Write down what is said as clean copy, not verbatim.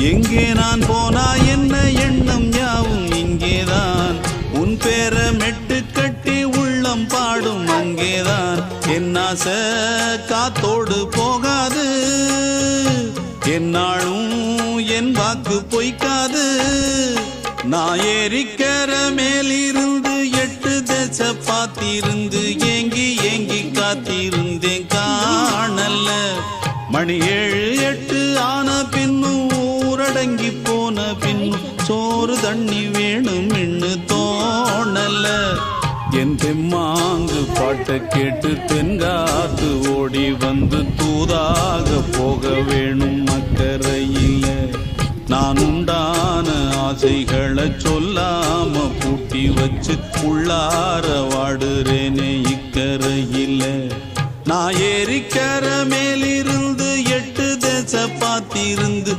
எங்கே நான் போனா என்ன எண்ணம் யாவும் இங்கேதான். உன் பேர மெட்டு கட்டி உள்ளம் பாடும் அங்கேதான். என் ஆசை காத்தோடு போகாது, என்னாலும் என் வாக்கு பொய்க்காது. நான் ஏறிக்கிற மேலிருந்து 8 தேச பார்த்திருந்து ஏங்கி ஏங்கி காத்திருந்தேன் காணல. மணி 7 8 ஆன பின்னும் ஊரடங்கி போன பின்னும் சோறு தண்ணி வேணும் இன்னு தோணல. என் தெம்மாங்கு பாட்டை கேட்டு தென்காத்து ஓடி வந்து தூதாக போக வேணும் அக்கறையில. நான் உண்டான ஆசைகளை சொல்லாம பூட்டி வச்சு உள்ளார வாடுறேனே இக்கரையில. நான் ஏறிக்கிற மேலிருந்து 8 தேச பார்த்திருந்து